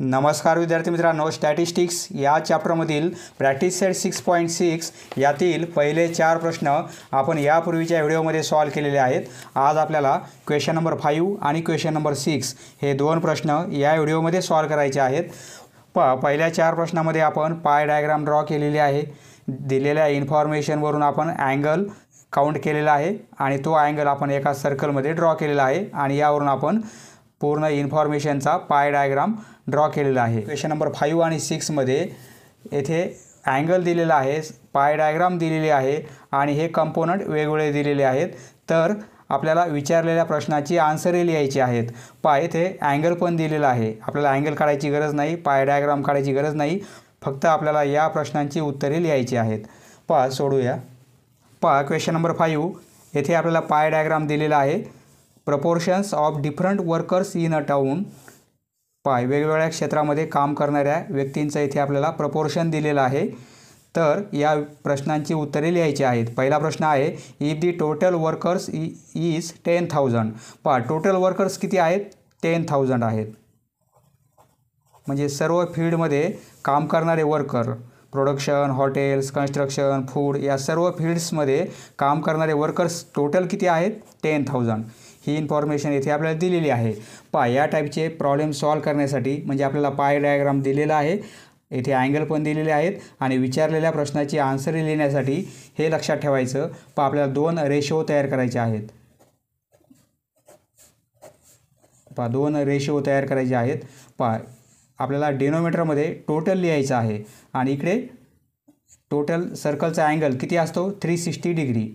नमस्कार विद्यार्थी मित्रांनो, स्टॅटिस्टिक्स या चॅप्टरमधील प्रॅक्टिस सेट 6.6 यातील पहिले 4 प्रश्न आपण यापूर्वीच्या व्हिडिओमध्ये सॉल्व केलेले आहेत. आज आपल्याला क्वेश्चन नंबर 5 आणि क्वेश्चन नंबर 6 हे दोन प्रश्न या व्हिडिओमध्ये सॉल्व करायचे आहेत. पहिल्या 4 प्रश्नामध्ये आपण पाय डायग्राम ड्रॉ केलेली आहे. दिलेल्या इन्फॉर्मेशनवरून आपण अँगल काउंट केलेला आहे आणि तो अँगल आपण एका सर्कलमध्ये ड्रॉ केलेला आहे आणि यावरून आपण पूर्ण इन्फॉर्मेशनचा पाय डायग्राम ड्रॉ केलेला आहे. क्वेश्चन नंबर 5 आणि 6 मध्ये येथे अँगल दिलेला आहे, पाय डायग्राम दिलेली आहे आणि हे कंपोनंट वेगवेगळे दिलेले आहेत. तर आपल्याला विचारलेल्या प्रश्नाची आन्सरे लिहायची आहेत. येथे अँगल पण दिलेला आहे. आपल्याला अँगल काढायची गरज नाही, पाय डायग्राम काढायची गरज नाही, फक्त आपल्याला या प्रश्नांची उत्तरे लिहायची आहेत. सोडूया. क्वेश्चन नंबर 5 येथे आपल्याला पाय डायग्राम दिलेला आहे. Proportions of different workers in a town. वेगवेगळ्या क्षेत्रामध्ये काम करणाऱ्या व्यक्तींचं इथे आपल्याला प्रपोर्शन दिलेलं आहे. तर या प्रश्नांची उत्तरे लिहायची आहेत. पहिला प्रश्न आहे, if the total workers is 10,000. Total workers किती आहेत? 10,000 आहेत. म्हणजे सर्व फील्डमध्ये काम करणारे worker, production, hotels, construction, food या सर्व फील्ड्समध्ये काम करणारे वर्कर्स टोटल किती आहेत? 10,000. ही इन्फॉर्मेशन येथे आपल्याला दिलेली आहे. या टाईपचे प्रॉब्लेम सॉल्व करण्यासाठी म्हणजे आपल्याला पाय डायग्राम दिलेला आहे, येथे अँगल पण दिलेले आहेत आणि विचारलेल्या प्रश्नाची आन्सर लिहिण्यासाठी हे लक्षात ठेवायचं. आपल्याला 2 रेशो तयार करायचे आहेत. 2 रेशो तयार करायचे आहेत. आपल्याला डिनोमिनेटरमध्ये टोटल लिहायचं आहे आणि इकडे टोटल सर्कलचा अँगल किती असतो? 360 डिग्री.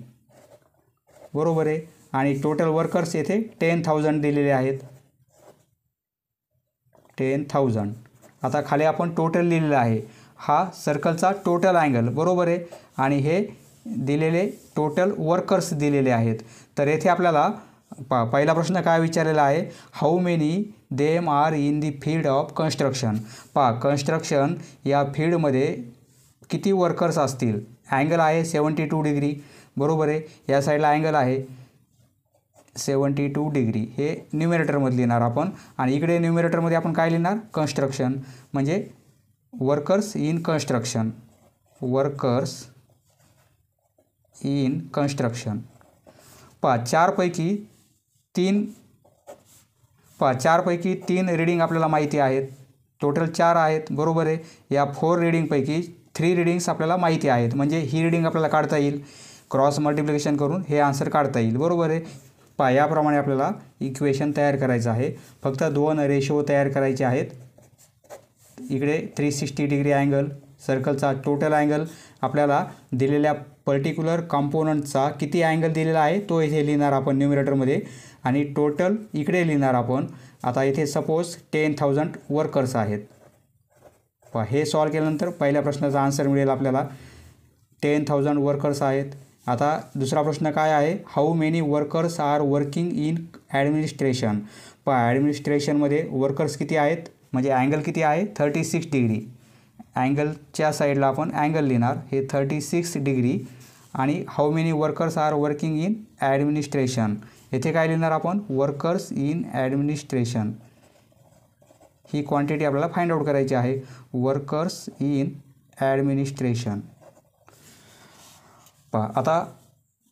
बरोबर आहे. आणि टोटल वर्कर्स येथे 10,000 दिलेले आहेत. 10,000. आता खाली आपण टोटल लिहिलेलं आहे. हा सर्कलचा टोटल अँगल, बरोबर आहे. आणि हे दिलेले टोटल वर्कर्स दिलेले आहेत. तर येथे आपल्याला पहिला प्रश्न काय विचारलेला आहे? How many them are in the field of construction. Construction या फील्डमध्ये किती वर्कर्स असतील? अँगल आहे 72 डिग्री, बरोबर आहे. या साईडला अँगल आहे 72 डिग्री. हे न्यूमरेटरमध्ये लिहिणार आपण आणि इकडे न्यूमरेटरमध्ये आपण काय लिहिणार? कन्स्ट्रक्शन. म्हणजे workers in construction. Workers in construction. चारपैकी तीन रीडिंग आपल्याला माहिती आहेत. टोटल 4 आहेत, बरोबर आहे. या 4 रीडिंगपैकी 3 रीडिंग्स आपल्याला माहिती आहेत. म्हणजे ही रीडिंग आपल्याला काढता येईल. क्रॉस मल्टिप्लिकेशन करून हे आन्सर काढता येईल, बरोबर आहे. याप्रमाणे आपल्याला इक्वेशन तयार करायचं आहे. फक्त 2 रेशो तयार करायचे आहेत. इकडे 360 डिग्री अँगल, सर्कलचा टोटल अँगल, आपल्याला दिलेल्या पर्टिक्युलर कंपोनंटचा किती अँगल दिलेला आहे तो इथे लिहिणार आपण न्यूमरेटरमध्ये आणि टोटल इकडे लिहिणार आपण. आता इथे सपोज 10,000 वर्कर्स आहेत. हे सॉल्व केल्यानंतर पहिल्या प्रश्नाचा आन्सर मिळेल आपल्याला. 10,000 वर्कर्स आहेत. आता दुसरा प्रश्न काय आहे? How many workers are working in administration. ॲडमिनिस्ट्रेशनमध्ये वर्कर्स किती आहेत? म्हणजे अँगल किती आहे? 36 डिग्री. अँगलच्या साईडला आपण अँगल लिहिणार, हे 36 डिग्री. आणि how many workers are working in administration. येथे काय लिहिणार आपण? Workers in administration. ही क्वांटिटी आपल्याला फाइंड आउट करायची आहे. Workers in administration. आता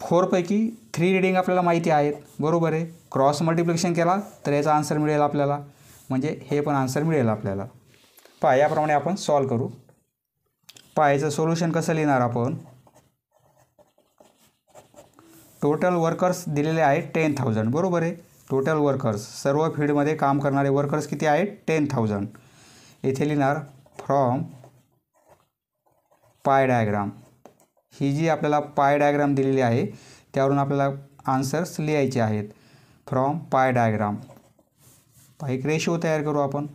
4 पैकी 3 रीडिंग आपल्याला माहिती आहेत, बरोबर आहे. क्रॉस मल्टिप्लिकेशन केला तर याचा आन्सर मिळेल आपल्याला. म्हणजे हे पण आन्सर मिळेल आपल्याला. याप्रमाणे आपण सॉल्व करू. याचं सोल्युशन कसं लिहिणार आपण? टोटल वर्कर्स दिलेले आहेत 10,000, बरोबर आहे. टोटल वर्कर्स, सर्व फील्डमध्ये काम करणारे वर्कर्स किती आहेत? 10,000. येथे लिहिणार फ्रॉम पाय डायग्राम. ही जी आपल्याला पाय डायग्राम दिलेली आहे त्यावरून आपल्याला आन्सर्स लिहायचे आहेत. From pie diagram. एक रेशो तयार करू आपण.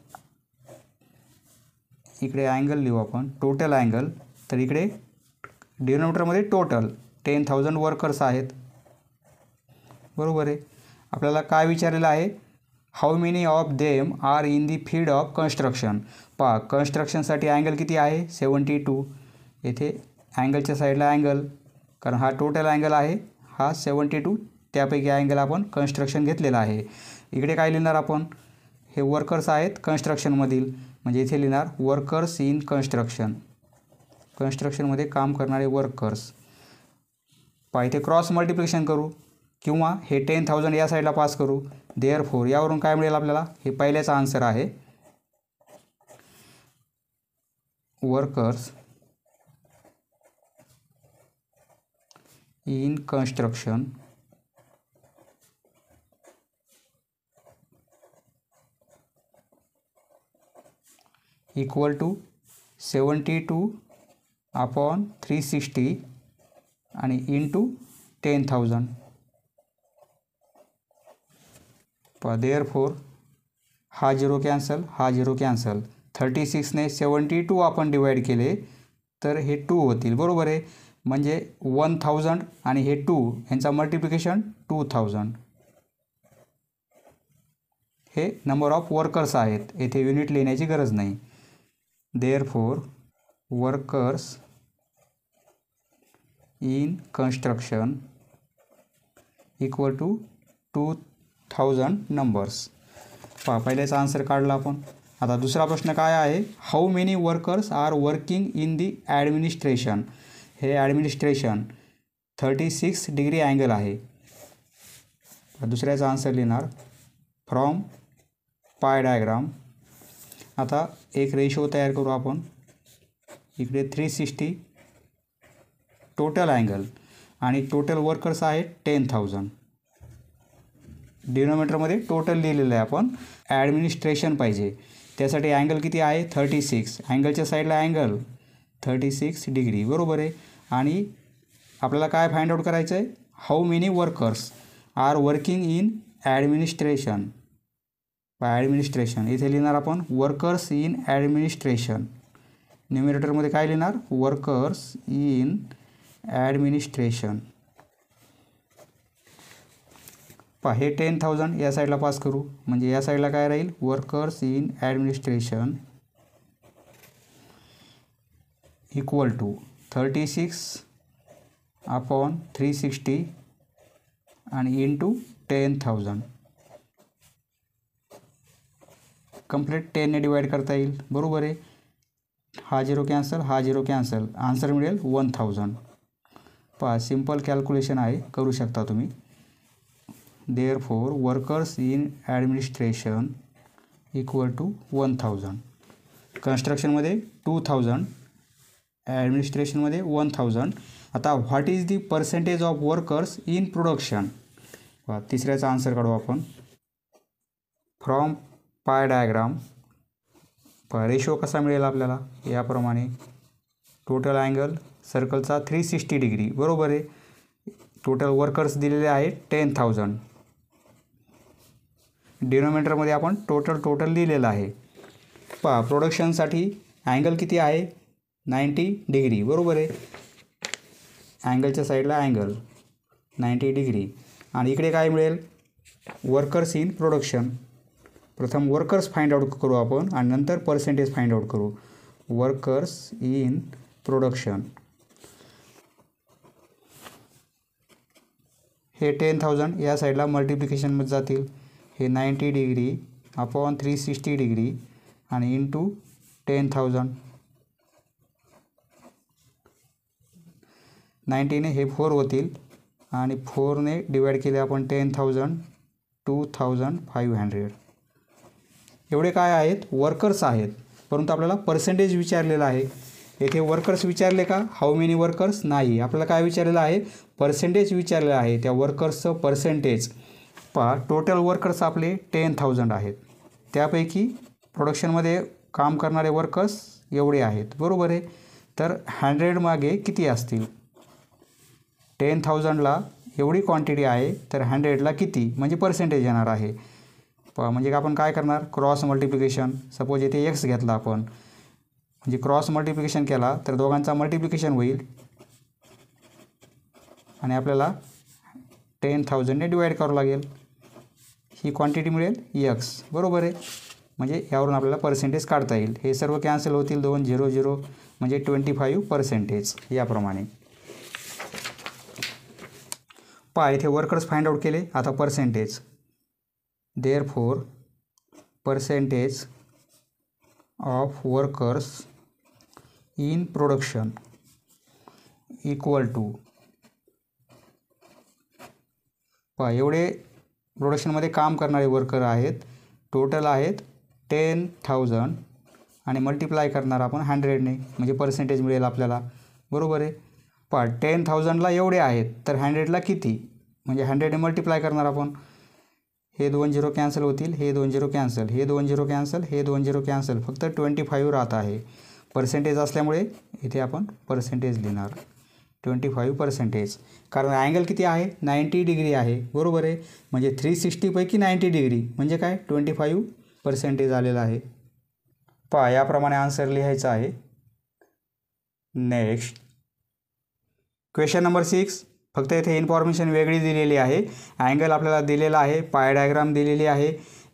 इकडे अँगल लिहू आपण, टोटल अँगल. तर इकडे डिनोमिनेटरमध्ये टोटल 10,000 वर्कर्स आहेत, बरोबर आहे. आपल्याला काय विचारलेलं आहे? How many of them are in the field of construction. कन्स्ट्रक्शनसाठी अँगल किती आहे? 72. येथे अँगलच्या साईडला अँगल, कारण हा टोटल अँगल आहे, हा 72. त्यापैकी अँगल आपण कन्स्ट्रक्शन घेतलेला आहे. इकडे काय लिहिणार आपण? हे वर्कर्स आहेत कन्स्ट्रक्शनमधील, म्हणजे इथे लिहिणार वर्कर्स इन कन्स्ट्रक्शन, कन्स्ट्रक्शनमध्ये काम करणारे वर्कर्स. पहा इथे क्रॉस मल्टिप्लिकेशन करू किंवा हे 10,000 या साईडला पास करू. देअरफोर यावरून काय मिळेल आपल्याला, हे पहिल्याचा आन्सर आहे. Workers in construction equal to 72/360 आणि इंटू 10,000. देअरफोर हा 0 कॅन्सल, हा 0 कॅन्सल. 36ने 72 आपण डिवाईड केले तर हे 2 होतील, बरोबर आहे. म्हणजे 1000 आणि हे 2 यांचा मल्टिप्लिकेशन 2000. हे नंबर ऑफ वर्कर्स आहेत, येथे युनिट लिहिण्याची गरज नाही. Therefore workers in construction equal to 2000 numbers. पहिल्याचा आन्सर काढला आपण. आता दुसरा प्रश्न काय आहे, how many workers are working in the administration. हे ॲडमिनिस्ट्रेशन 36 डिग्री अँगल आहे. दुसऱ्याचा आन्सर लिहिणार फ्रॉम पाय डायग्राम. आता एक रेशो तयार करू आपण. इकडे 360 टोटल अँगल आणि टोटल वर्कर्स आहेत 10,000. डिनोमिनेटरमध्ये टोटल लिहिलेलं आहे आपण. ॲडमिनिस्ट्रेशन पाहिजे त्यासाठी अँगल किती आहे 36. अँगलच्या साईडला अँगल 36 डिग्री, बरोबर आहे. आणि आपल्याला काय फाइंड आउट करायचं आहे, how many workers are working in administration. Administration इथे लिहिणार आपण वर्कर्स इन ॲडमिनिस्ट्रेशन. न्युमिरेटरमध्ये काय लिहिणार, वर्कर्स इन ॲडमिनिस्ट्रेशन. हे 10,000 या साईडला पास करू, म्हणजे या साईडला काय राहील workers in administration equal to 36/360 आणि इंटू 10,000. कंप्लीट 10ने डिवाइड करता येईल, बरोबर आहे. हा 0 कॅन्सल, हा 0 कॅन्सल. आन्सर मिळेल 1000. सिंपल कॅल्क्युलेशन आहे, करू शकता तुम्ही. Therefore workers in administration equal to 1000. कन्स्ट्रक्शनमध्ये 2000, ॲडमिनिस्ट्रेशनमध्ये 1000. आता what is the percentage of workers in production. तिसऱ्याचा आन्सर काढू आपण. फ्रॉम पाय डायग्राम रेशो कसा मिळेल आपल्याला, याप्रमाणे टोटल अँगल सर्कलचा 360 डिग्री, बरोबर आहे. टोटल वर्कर्स दिलेले आहेत 10,000. डिनोमिनेटरमध्ये आपण टोटल लिहिलेलं आहे. प्रोडक्शनसाठी अँगल किती आहे 90 डिग्री, बरोबर आहे. अँगलच्या साईडला अँगल 90 डिग्री. आणि इकडे काय मिळेल वर्कर्स इन प्रोडक्शन. प्रथम वर्कर्स फाइंड आउट करू आपण आणि नंतर पर्सेंटेज फाइंड आउट करू. वर्कर्स इन प्रोडक्शन हे 10,000 या साईडला मल्टिप्लिकेशनमध्ये जातील. हे 90 डिग्री अपॉन 360 डिग्री आणि इंटू 10,000. 90ने हे 4 होतील आणि 4ने डिवाइड केले आपण 10,000 2500. एवढे काय आहेत वर्कर्स आहेत, परंतु आपल्याला पर्सेंटेज विचारलेला आहे. येथे वर्कर्स विचारले का, हाऊ मेनी वर्कर्स नाही. आपल्याला काय विचारलेलं आहे पर्सेंटेज विचारलेलं आहे. त्या वर्कर्सचं पर्सेंटेज टोटल वर्कर्स आपले 10,000 आहेत. त्यापैकी प्रोडक्शनमध्ये काम करणारे वर्कर्स एवढे आहेत, बरोबर आहे. तर 100 मागे किती असतील, 10,000ला एवढी क्वांटिटी आहे तर 100ला किती म्हणजे पर्सेंटेज येणार आहे. म्हणजे आपण काय करणार क्रॉस मल्टिप्लिकेशन. सपोज येथे एक्स घेतला आपण, म्हणजे क्रॉस मल्टिप्लिकेशन केला तर दोघांचा मल्टिप्लिकेशन होईल आणि आपल्याला 10,000ने डिवाइड करावं लागेल. ही क्वांटिटी मिळेल एक्स, बरोबर आहे. म्हणजे यावरून आपल्याला पर्सेंटेज काढता येईल. हे सर्व कॅन्सल होतील, 2 0 0 म्हणजे 25% याप्रमाणे. इथे वर्कर्स फाइंड आउट केले. आता percentage. Therefore percentage of workers in production equal to, एवढे प्रोडक्शनमध्ये काम करणारे वर्कर आहेत, टोटल आहेत 10,000 आणि मल्टिप्लाय करणार आपण 100ने, म्हणजे पर्सेंटेज मिळेल आपल्याला. बरोबर आहे. 10,000ला एवढे आहेत तर 100ला किती, म्हणजे 100ने मल्टिप्लाय करणार आपण. हे 2 0 कॅन्सल होतील, हे 2 0 कॅन्सल, हे 2 0 कॅन्सल, हे 2 0 कॅन्सल, फक्त 25 राहत आहे. पर्सेंटेज असल्यामुळे इथे आपण पर्सेंटेज लिहिणार 25%. कारण अँगल किती आहे, 90 डिग्री आहे. बरोबर आहे. म्हणजे 360पैकी 90 डिग्री म्हणजे काय, 25% आलेला आहे. याप्रमाणे आन्सर लिहायचा आहे. Next question number 6. फक्त इथे इन्फॉर्मेशन वेगळी दिलेली आहे. अँगल आपल्याला दिलेला आहे, पाय डायग्राम दिलेली आहे,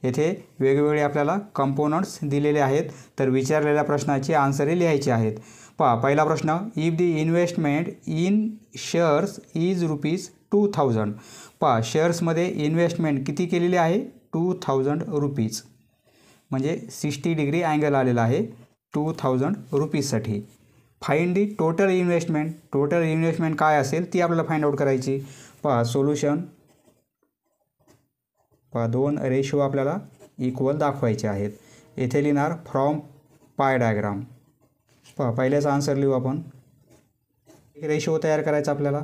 येथे वेगवेगळे आपल्याला कंपोनंट्स दिलेले आहेत. तर विचारलेल्या प्रश्नाची आन्सरही लिहायची आहेत. पहिला प्रश्न, if the investment in shares is ₹2000. शेअर्समध्ये इन्व्हेस्टमेंट किती केलेली आहे, 2000 रुपीज, म्हणजे 60 डिग्री अँगल आलेला आहे 2000 रुपीजसाठी. Find the total investment. Total investment काय असेल ती आपल्याला फाइंड आउट करायची. सोल्युशन 2 रेशो आपल्याला इक्वल दाखवायचे आहेत. येथे लिहिणार फ्रॉम पाय डायग्राम. पहिल्याचा आन्सर लिहू आपण. एक रेशो तयार करायचा आपल्याला,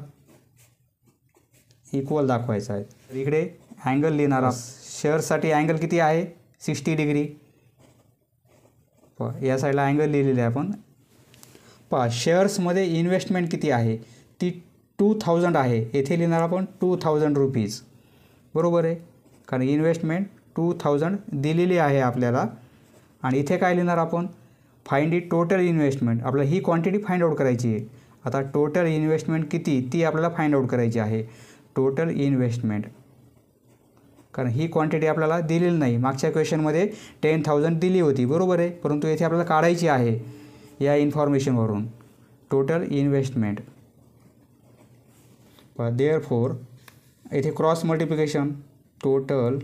इक्वल दाखवायचा आहे. इकडे अँगल लिहिणार. शेअर्ससाठी अँगल किती आहे, 60 डिग्री. या साईडला अँगल लिहिलेले आहे आपण. शेअर्समध्ये इन्व्हेस्टमेंट किती आहे, ती 2000 आहे. येथे लिहिणार आपण 2000 रुपीज. बरोबर आहे. कारण इन्व्हेस्टमेंट 2000 दिलेली आहे आपल्याला. आणि इथे काय लिहिणार आपण, फाइंड इट टोटल इन्व्हेस्टमेंट. आपल्याला ही क्वांटिटी फाइंड आउट करायची आहे. आता टोटल इन्व्हेस्टमेंट किती ती आपल्याला फाइंड आउट करायची आहे. टोटल इन्व्हेस्टमेंट, कारण ही क्वांटिटी आपल्याला दिलेली नाही. मागच्या क्वेश्चनमध्ये 10,000 दिली होती. बरोबर आहे. परंतु येथे आपल्याला काढायची आहे या इन्फॉर्मेशनवरून टोटल इन्व्हेस्टमेंट. देअरफॉर येथे क्रॉस मल्टिप्लिकेशन, टोटल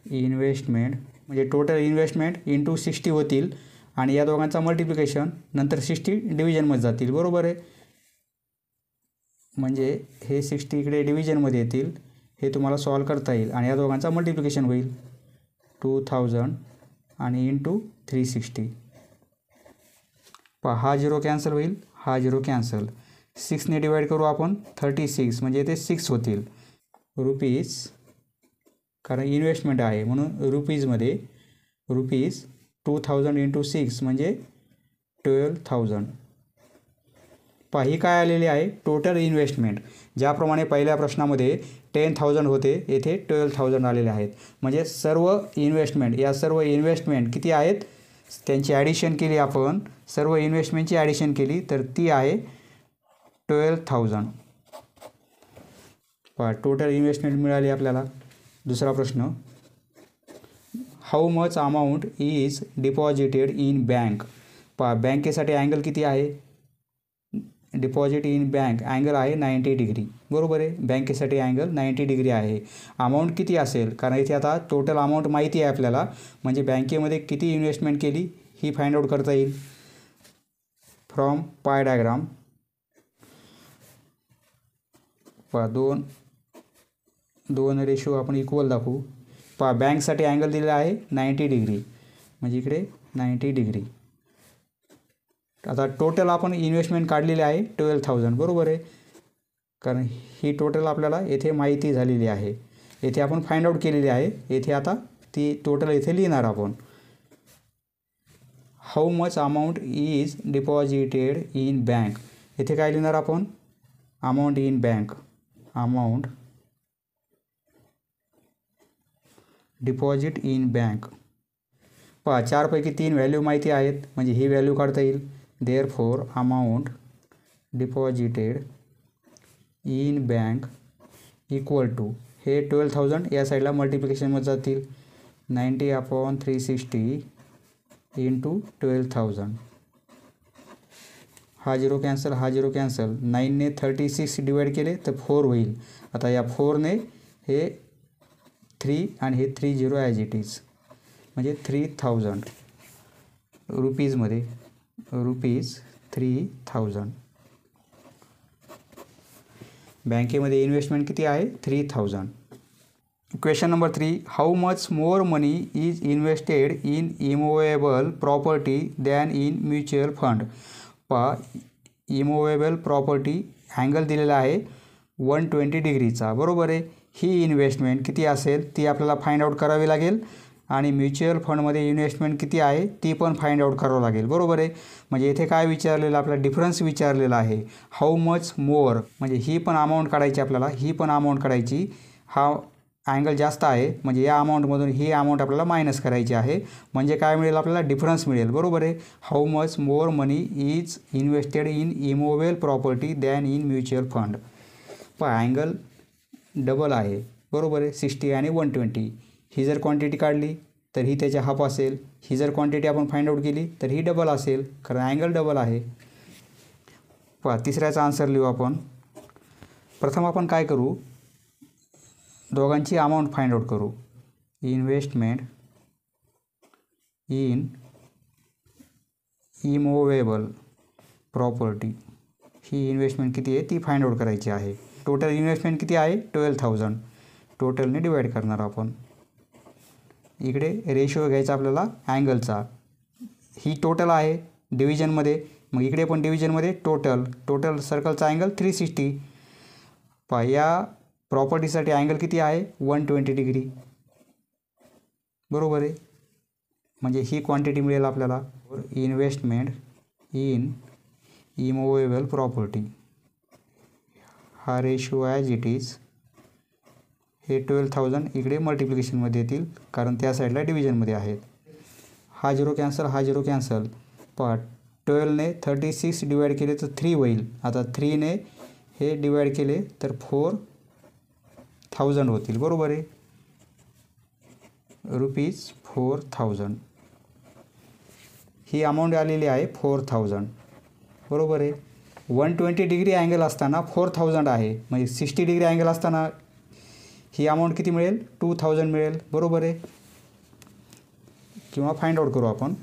इन्व्हेस्टमेंट म्हणजे टोटल इन्व्हेस्टमेंट इंटू 60 होतील आणि या दोघांचा मल्टिप्लिकेशन नंतर 60 डिव्हिजनमध्ये जातील. बरोबर आहे. म्हणजे हे 60 इकडे डिव्हिजनमध्ये येतील. हे तुम्हाला सॉल्व करता येईल आणि या दोघांचा मल्टिप्लिकेशन होईल 2000 आणि इंटू 360. हा 0 कॅन्सल होईल, हा 0 कॅन्सल. 6ने डिवाईड करू आपण 36, म्हणजे ते 6 होतील रुपीज. कारण इन्व्हेस्टमेंट आहे म्हणून रुपीजमध्ये रुपीज 2000 इंटू 6 म्हणजे 12,000. ही काय आलेली आहे, टोटल इन्व्हेस्टमेंट. ज्याप्रमाणे पहिल्या प्रश्नामध्ये 10,000 होते, येथे 12,000 आलेले आहेत. म्हणजे सर्व इन्व्हेस्टमेंट, या सर्व इन्व्हेस्टमेंट किती आहेत त्यांची ॲडिशन केली आपण, सर्व इन्व्हेस्टमेंटची ॲडिशन केली तर ती आहे 12,000. टोटल इन्व्हेस्टमेंट मिळाली आपल्याला. दुसरा प्रश्न, how much amount is deposited in bank. बँकेसाठी अँगल किती आहे, डिपॉझिट इन बँक अँगल आहे 90 डिग्री. बरोबर आहे. बँकेसाठी अँगल 90 डिग्री आहे. अमाऊंट किती असेल, कारण इथे आता टोटल अमाऊंट माहिती आहे आपल्याला, म्हणजे बँकेमध्ये किती इन्व्हेस्टमेंट केली ही फाइंड आउट करता येईल फ्रॉम पाय डायग्राम. 2 रेशो आपण इक्वल दाखवू. बँकसाठी अँगल दिलेला आहे 90 डिग्री, म्हणजे इकडे 90 डिग्री. आता टोटल आपण इन्व्हेस्टमेंट काढलेली आहे 12,000. बरोबर आहे. कारण ही टोटल आपल्याला येथे माहिती झालेली आहे, येथे आपण फाइंड आउट केलेली आहे. येथे आता ती टोटल येथे लिहिणार आपण. How much amount is deposited in bank. येथे काय लिहिणार आपण, amount in bank, amount deposit in bank. 4 पैकी 3 व्हॅल्यू माहिती आहेत, म्हणजे ही व्हॅल्यू काढता येईल. Therefore amount deposited in bank equal to, हे 12,000 या साईडला मल्टिप्लिकेशनमध्ये जातील 90/360 इंटू 12,000. हा 0 कॅन्सल, हा 0 कॅन्सल. 9ने 36 डिवाईड केले तर 4 होईल. आता या 4ने हे 3 आणि हे 3 0 ॲज इट इज, म्हणजे 3,000. रुपीजमध्ये ₹3000. बँकेमध्ये इन्व्हेस्टमेंट किती आहे 3000. Question number 3, how much more money is invested in immovable property than in mutual fund. पहा इमोवेबल प्रॉपर्टी अँगल दिलेला आहे 120 डिग्रीचा, बरोबर आहे. ही इन्व्हेस्टमेंट किती असेल ती आपल्याला फाइंड आउट करावी लागेल आणि म्युच्युअल फंडमध्ये इन्व्हेस्टमेंट किती आहे ती पण फाइंड आउट करावं लागेल, बरोबर आहे. म्हणजे इथे काय विचारलेलं आपला डिफरन्स विचारलेला आहे. हाऊ मच मोर म्हणजे ही पण अमाऊंट काढायची आपल्याला, ही पण अमाऊंट काढायची. हा अँगल जास्त आहे म्हणजे या अमाऊंटमधून ही अमाऊंट आपल्याला मायनस करायची आहे. म्हणजे काय मिळेल आपल्याला डिफरन्स मिळेल, बरोबर आहे. How much more money is invested in immovable property than in mutual fund. पहा अँगल डबल आहे, बरोबर आहे. 60 आणि 120. ही जर क्वांटिटी काढली तर ही त्याच्या हाफ असेल. ही जर क्वांटिटी आपण फाइंड आउट केली तर ही डबल असेल, कारण अँगल डबल आहे. पहा तिसऱ्याचा आन्सर लिहू आपण. प्रथम आपण काय करू, दोघांची अमाऊंट फाइंड आउट करू. Investment in immovable property, he investment किती आहे ती फाइंड आउट करायची आहे. टोटल इन्व्हेस्टमेंट किती आहे 12000. टोटलने डिवाईड करणार आपण. इकडे रेशिओ घ्यायचा आपल्याला अँगलचा. ही टोटल आहे डिव्हिजनमध्ये, मग इकडे पण डिव्हिजनमध्ये टोटल सर्कलचा अँगल 360. पहा या प्रॉपर्टीसाठी अँगल किती आहे 120 डिग्री, बरोबर आहे. म्हणजे ही क्वांटिटी मिळेल आपल्याला. इन्व्हेस्टमेंट इन इमोवेबल प्रॉपर्टी, हा रेशिओ ॲज इट इज. हे 12000 इकडे मल्टिप्लिकेशनमध्ये येतील कारण त्या साईडला डिव्हिजनमध्ये आहेत. हा 0 कॅन्सल, हा 0 कॅन्सल. पहा 12ने 36 डिवाईड केले तर 3 होईल. आता 3ने हे डिवाईड केले तर 4000 होतील, बरोबर आहे. ₹4000 ही अमाऊंट आलेली आहे 4000, बरोबर आहे. 120 डिग्री अँगल असताना 4000 आहे, म्हणजे 60 डिग्री अँगल असताना ही अमाऊंट किती मिळेल 2000 मिळेल, बरोबर आहे. किंवा फाइंड आउट करू आपण.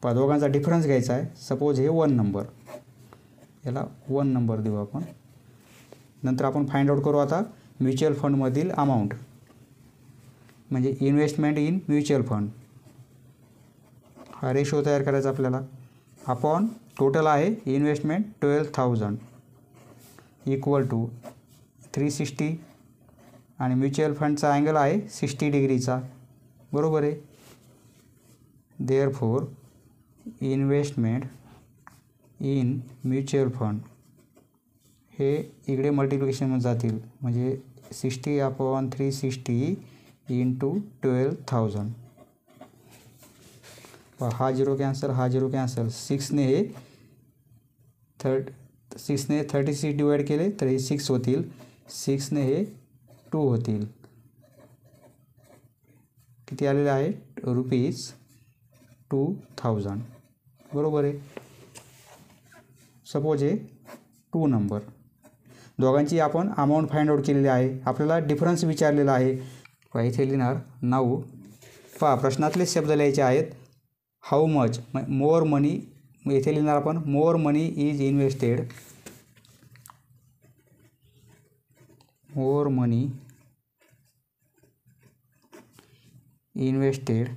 पहा दोघांचा डिफरन्स घ्यायचा आहे. सपोज हे 1 नंबर, याला 1 नंबर देऊ आपण. नंतर आपण फाइंड आउट करू आता म्युच्युअल फंडमधील अमाऊंट, म्हणजे इन्व्हेस्टमेंट इन म्युच्युअल फंड. हा रेशो तयार करायचा आपल्याला. आपण टोटल आहे इन्व्हेस्टमेंट 12000 इक्वल टू 360 आणि म्युच्युअल फंडचा अँगल आहे 60 डिग्रीचा, बरोबर आहे. Therefore investment in mutual fund हे इकडे मल्टिप्लिकेशनमध्ये जातील, म्हणजे 60/360 इंटू 12000. हा 0 कॅन्सल, हा 0 कॅन्सल. 6ने 36 डिवाईड केले तर हे 6 होतील. 6ने हे 2 होतील. किती आलेले आहे ₹2000, बरोबर आहे. सपोज हे 2 नंबर. दोघांची आपण अमाऊंट फाइंड आउट केलेली आहे. आपल्याला डिफरन्स विचारलेला आहे. इथे लिहिणार नाऊ. पहा प्रश्नातले शब्द लिहायचे आहेत. हाऊ मच मोर मनी, इथे लिहिणार आपण more money is invested. More money invested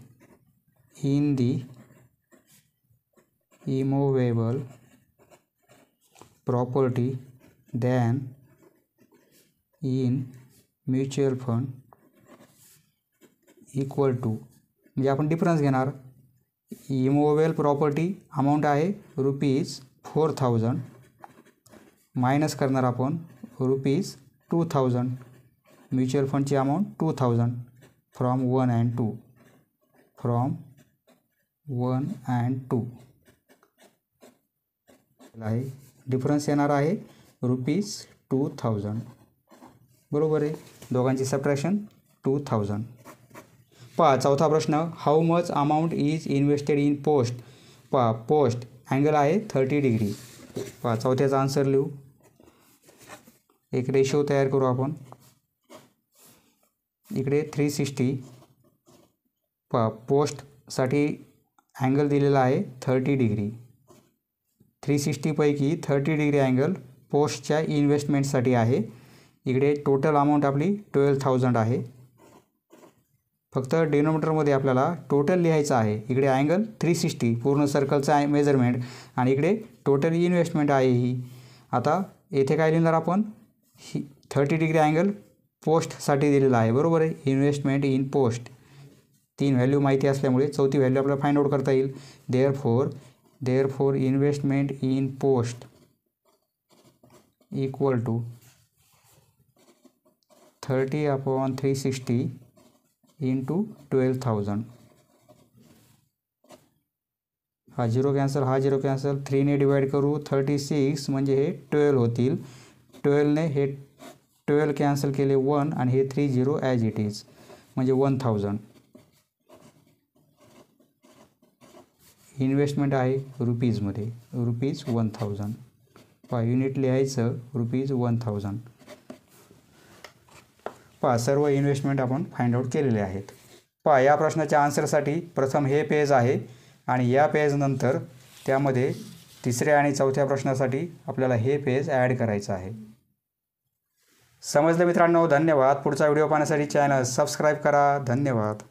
in the immovable property than in mutual fund equal to, म्हणजे आपण डिफरन्स घेणार. इमोवेबल प्रॉपर्टी अमाऊंट आहे ₹4000 मायनस करणार आपण ₹2000. म्युच्युअल फंडची amount 2000 from 1 and 2. From 1 and 2 आहे. डिफरन्स येणार आहे ₹2000, बरोबर आहे. दोघांची सबट्रॅक्शन 2000. पहा चौथा प्रश्न. How much amount is invested in post. पहा पोस्ट अँगल आहे 30 डिग्री. पहा चौथ्याचा आन्सर लिहू. एक रेशो तयार करू आपण. इकडे 360. पहा पोस्टसाठी ॲंगल दिलेला आहे 30 डिग्री. 360 पैकी 30 डिग्री ॲंगल पोस्टच्या इन्व्हेस्टमेंटसाठी आहे. इकडे टोटल अमाऊंट आपली 12,000 आहे. फक्त डिनोमिनेटरमध्ये आपल्याला टोटल लिहायचं आहे. इकडे ॲंगल 360 पूर्ण सर्कलचा मेजरमेंट आणि इकडे टोटल इन्व्हेस्टमेंट आहे ही. आता येथे काय लिहिणार आपण, 30 डिग्री ॲंगल पोस्टसाठी दिलेला आहे, बरोबर आहे. इन्व्हेस्टमेंट इन पोस्ट 3 व्हॅल्यू माहिती असल्यामुळे 4थी व्हॅल्यू आपल्याला फाइंड आउट करता येईल. Therefore investment in post equal to 30/360 into 12,000. हा 0 कॅन्सल, हा 0 कॅन्सल. 3ने डिवाइड करू 36 म्हणजे हे 12 होतील. 12ने हे 12 कॅन्सल केले 1 आणि हे 30 ॲज इट इज म्हणजे 1,000. इन्व्हेस्टमेंट आहे रुपीजमध्ये, ₹1,000. युनिट लिहायचं ₹1,000. सर्व इन्व्हेस्टमेंट आपण फाइंड आउट केलेले आहेत. या प्रश्नाच्या आन्सरसाठी प्रथम हे पेज आहे आणि या पेजनंतर त्यामध्ये तिसऱ्या आणि चौथ्या प्रश्नासाठी आपल्याला हे पेज ॲड करायचं आहे. समजलं मित्रांनो? धन्यवाद. पुढचा व्हिडिओ पाहण्यासाठी चॅनल सबस्क्राईब करा. धन्यवाद.